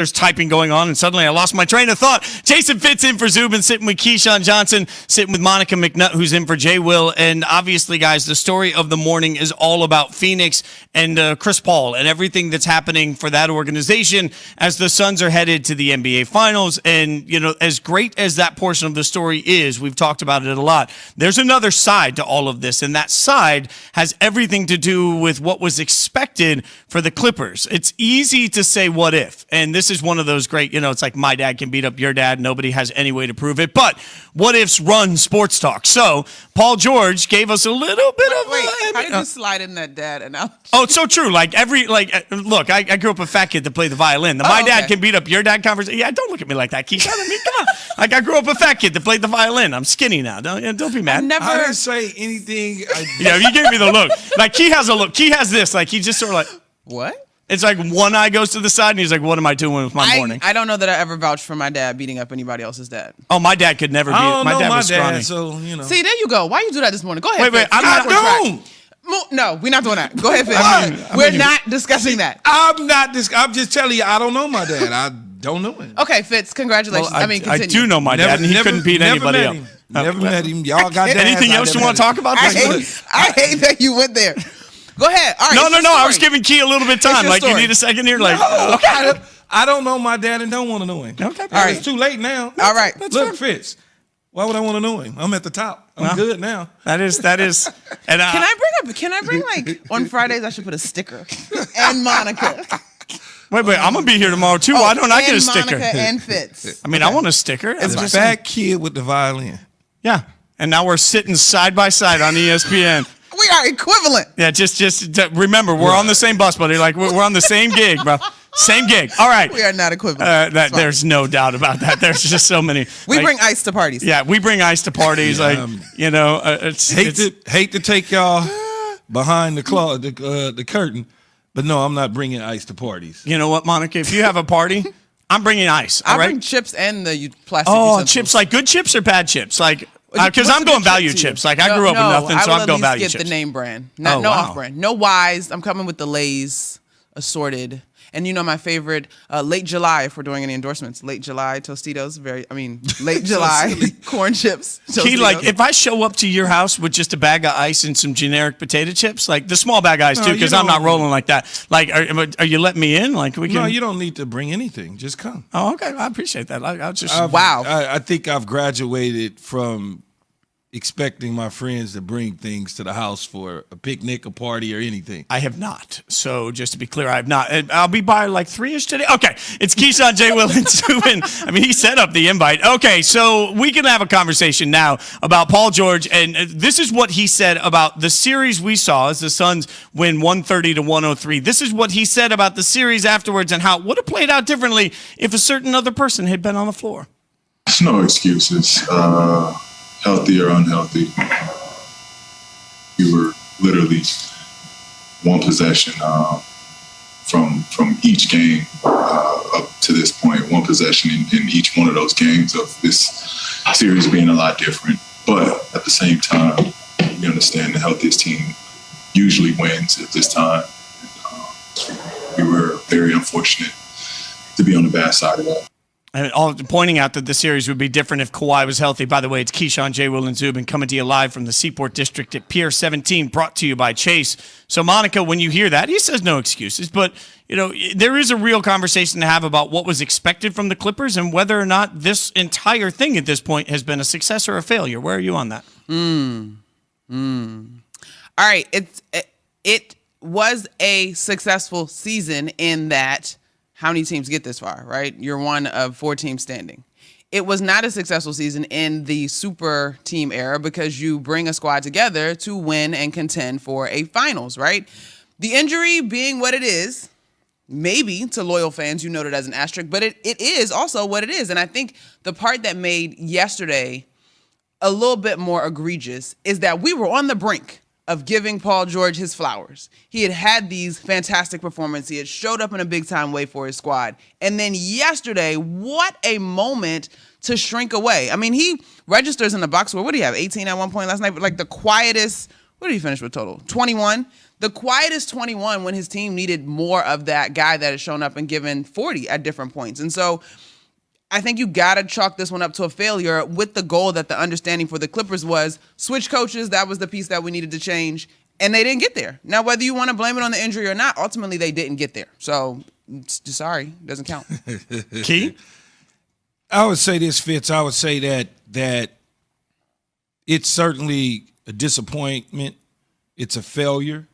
There's typing going on, and suddenly I lost my train of thought. Jason Fitz in for Zubin, sitting with Keyshawn Johnson, sitting with Monica McNutt, who's in for Jay Will. And obviously, guys, the story of the morning is all about Phoenix and Chris Paul and everything that's happening for that organization as the Suns are headed to the NBA Finals. And, you know, as great as that portion of the story is, we've talked about it a lot, there's another side to all of this, and that side has everything to do with what was expected for the Clippers. It's easy to say what if, and this is one of those great, you know, it's like my dad can beat up your dad. Nobody has any way to prove it. But what ifs run sports talk. So Paul George gave us a little bit of. Wait, how did you slide in that dad analogy? Oh, it's so true. Like look, I grew up a fat kid that played the violin. My dad can beat up your dad conversation. Yeah, don't look at me like that, Keith. I mean, come on. Like I grew up a fat kid that played the violin. I'm skinny now. Don't be mad. I didn't say anything. Yeah, you gave me the look. Like he has a look. He has this. Like he just sort of like. What? It's like one eye goes to the side, and he's like, what am I doing with my morning? I don't know that I ever vouched for my dad beating up anybody else's dad. Oh, my dad could never beat. My dad was scrawny. So, you know. See, there you go. Why you do that this morning? Go ahead. Wait, I don't. No, we're not doing that. Go ahead, Fitz. We're not discussing that. I'm just telling you, I don't know my dad. I don't know him. Okay, Fitz, congratulations. Well, continue. I do know my dad, and he couldn't beat anybody else. Never met him. Y'all got dads. Anything else you want to talk about? I hate that you went there. Go ahead. All right. No. I was giving Key a little bit of time. Like, you need a second here? Like, okay. I don't know my dad and don't want to know him. Okay. All right. It's too late now. All right. Look, Fitz. Why would I want to know him? I'm at the top. I'm good now. That is. And Can I bring like on Fridays I should put a sticker and Monica. Wait. I'm gonna be here tomorrow too. Why don't I get a sticker? Monica and Fitz. I mean, I want a sticker. It's a fat kid with the violin. Yeah. And now we're sitting side by side on ESPN. We are equivalent. Yeah, just remember, we're on the same bus, buddy. Like, we're on the same gig, bro. Same gig. All right. We are not equivalent. There's no doubt about that. There's just so many. We bring ice to parties. Yeah, we bring ice to parties. Hate to take y'all behind the curtain, but no, I'm not bringing ice to parties. You know what, Monica? If you have a party, I'm bringing ice. I bring chips and the plastic. Oh, chips, like good chips or bad chips? Like. Because I'm going value chips. Like, I grew up with nothing, so I'm going value chips. I will at least get the name brand. No off-brand. No Wise. I'm coming with the Lay's assorted. And you know my favorite, late July, if we're doing any endorsements. Late July Tostitos. Late July corn chips. Key, like, if I show up to your house with just a bag of ice and some generic potato chips, like the small bag of ice too, because I'm not rolling like that. Like, are you letting me in? Like, we can. No, you don't need to bring anything. Just come. Oh, okay. I appreciate that. I'll just. Wow. I think I've graduated from expecting my friends to bring things to the house for a picnic, a party, or anything. I have not. So just to be clear, I have not. I'll be by like 3-ish today. Okay. It's Keyshawn, Jay Will, and Zubin. I mean, he set up the invite. Okay. So we can have a conversation now about Paul George. And this is what he said about the series we saw as the Suns win 130-103. This is what he said about the series afterwards and how it would have played out differently if a certain other person had been on the floor. There's no excuses. Healthy or unhealthy, we were literally one possession from each game up to this point. One possession in each one of those games of this series being a lot different. But at the same time, we understand the healthiest team usually wins at this time. We were very unfortunate to be on the bad side of that. And pointing out that the series would be different if Kawhi was healthy. By the way, it's Keyshawn, Jay Will, and Zubin coming to you live from the Seaport District at Pier 17, brought to you by Chase. So, Monica, when you hear that, he says no excuses. But, you know, there is a real conversation to have about what was expected from the Clippers and whether or not this entire thing at this point has been a success or a failure. Where are you on that? All right. It was a successful season in that how many teams get this far, right? You're one of 4 teams standing. It was not a successful season in the super team era because you bring a squad together to win and contend for a finals, right? The injury being what it is, maybe to loyal fans, you note it as an asterisk, but it is also what it is. And I think the part that made yesterday a little bit more egregious is that we were on the brink of giving Paul George his flowers. He had these fantastic performances. He had showed up in a big-time way for his squad. And then yesterday, what a moment to shrink away. I mean, he registers in the box score. What did he have, 18 at one point last night? But like the quietest, what did he finish with total? 21. the quietest 21 when his team needed more of that guy that has shown up and given 40 at different points. And so I think you got to chalk this one up to a failure with the goal that the understanding for the Clippers was switch coaches. That was the piece that we needed to change, and they didn't get there. Now, whether you want to blame it on the injury or not, ultimately they didn't get there. So, sorry, doesn't count. Key? I would say this, Fitz. I would say that it's certainly a disappointment. It's a failure.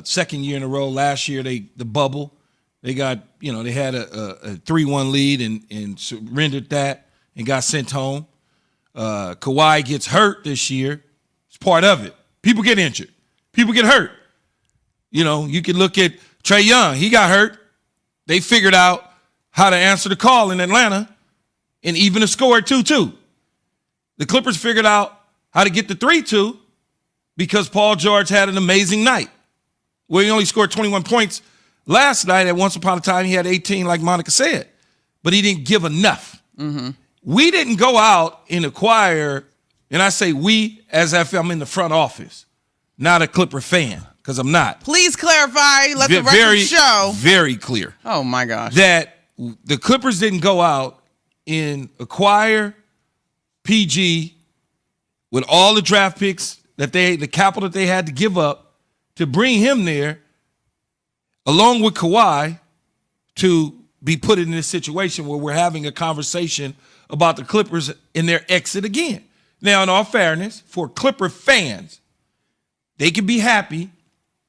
Second year in a row. Last year, the bubble. They got, they had a 3-1 lead and surrendered that and got sent home. Kawhi gets hurt this year. It's part of it. People get injured. People get hurt. You can look at Trae Young. He got hurt. They figured out how to answer the call in Atlanta and even a score 2-2. The Clippers figured out how to get the 3-2 because Paul George had an amazing night where he only scored 21 points. Last night, at once upon a time, he had 18, like Monica said, but he didn't give enough. Mm-hmm. We didn't go out and acquire, and I say we as if I'm in the front office, not a Clipper fan, because I'm not. Please clarify. Let the record show. Very clear. Oh, my gosh. That the Clippers didn't go out and acquire PG with all the draft picks the capital that they had to give up to bring him there, along with Kawhi, to be put in this situation where we're having a conversation about the Clippers and their exit again. Now, in all fairness, for Clipper fans, they can be happy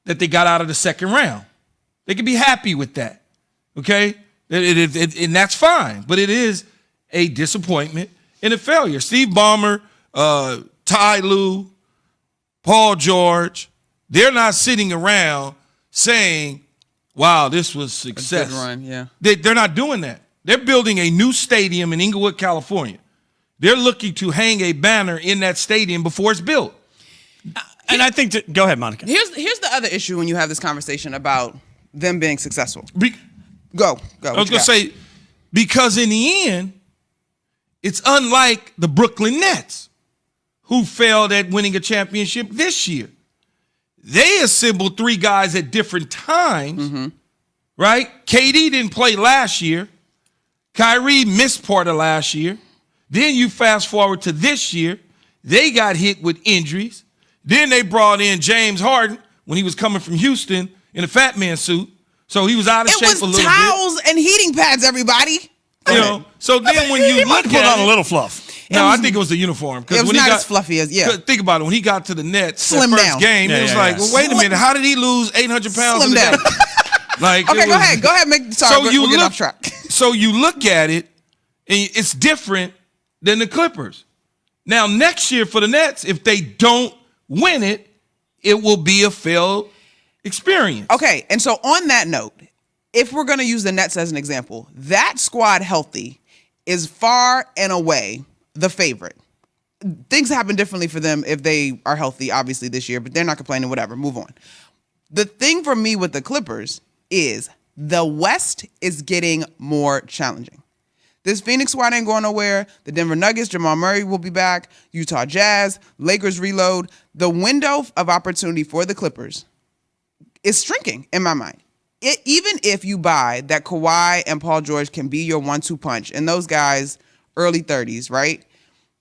that they got out of the second round. They can be happy with that, okay? And that's fine, but it is a disappointment and a failure. Steve Ballmer, Ty Lue, Paul George, they're not sitting around saying, wow, this was success. A good run, yeah. They're not doing that. They're building a new stadium in Inglewood, California. They're looking to hang a banner in that stadium before it's built. And I think go ahead, Monica. Here's the other issue when you have this conversation about them being successful. Go. I was going to say, because in the end, it's unlike the Brooklyn Nets, who failed at winning a championship this year. They assembled three guys at different times, right? KD didn't play last year. Kyrie missed part of last year. Then you fast forward to this year. They got hit with injuries. Then they brought in James Harden when he was coming from Houston in a fat man suit. So he was out of shape a little bit. It was towels and heating pads, everybody. So then when you look put on a little fluff. No, I think it was the uniform. It was not as fluffy as, Think about it. When he got to the Nets, Slim that first down. game, it was like, well, wait a minute. How did he lose 800 pounds? Slim down. Like, okay, go ahead. Sorry, we'll get off track. So you look at it, and it's different than the Clippers. Now, next year for the Nets, if they don't win it, it will be a failed experience. Okay, and so on that note, if we're going to use the Nets as an example, that squad healthy is far and away the favorite. Things happen differently for them if they are healthy, obviously, this year, but they're not complaining, whatever, move on. The thing for me with the Clippers is the West is getting more challenging. This Phoenix squad ain't going nowhere. The Denver Nuggets, Jamal Murray will be back. Utah Jazz, Lakers reload. The window of opportunity for the Clippers is shrinking in my mind. Even if you buy that Kawhi and Paul George can be your 1-2 punch, and those guys early 30s, right?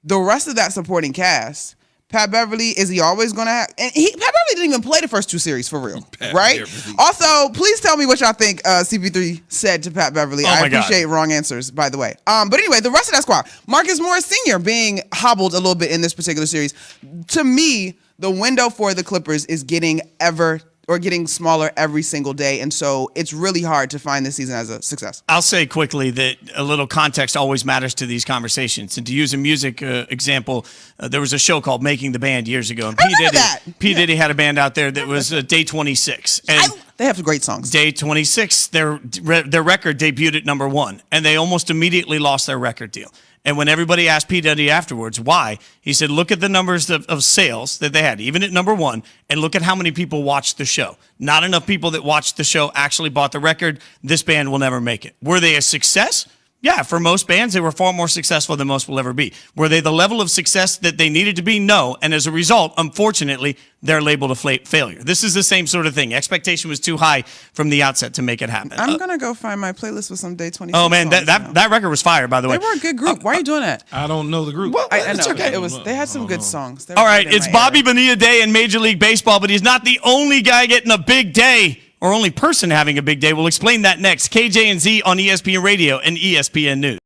The rest of that supporting cast, Pat Beverly, is he always going to have? And Pat Beverly didn't even play the first two series for real, right? Beverly. Also, please tell me what y'all think CP3 said to Pat Beverly. I appreciate wrong answers, by the way. But anyway, the rest of that squad, Marcus Morris Sr. being hobbled a little bit in this particular series. To me, the window for the Clippers is getting smaller every single day. And so it's really hard to find this season as a success. I'll say quickly that a little context always matters to these conversations. And to use a music example, there was a show called Making the Band years ago. And P. Diddy had a band out there that was Day 26. And they have some great songs. Day 26, their record debuted at number 1. And they almost immediately lost their record deal. And when everybody asked P. Diddy afterwards why, he said, look at the numbers of sales that they had, even at number 1, and look at how many people watched the show. Not enough people that watched the show actually bought the record. This band will never make it. Were they a success? Yeah, for most bands, they were far more successful than most will ever be. Were they the level of success that they needed to be? No. And as a result, unfortunately, they're labeled a failure. This is the same sort of thing. Expectation was too high from the outset to make it happen. I'm going to go find my playlist with some Day 26 Oh, man, songs now. that record was fire, by the way. They were a good group. Why are you doing that? I don't know the group. I know. okay. They had some good songs. They were All right, good in it's my Bobby era. Bonilla Day in Major League Baseball, but he's not the only guy getting a big day or only person having a big day. We'll explain that next. KJZ on ESPN Radio and ESPN News.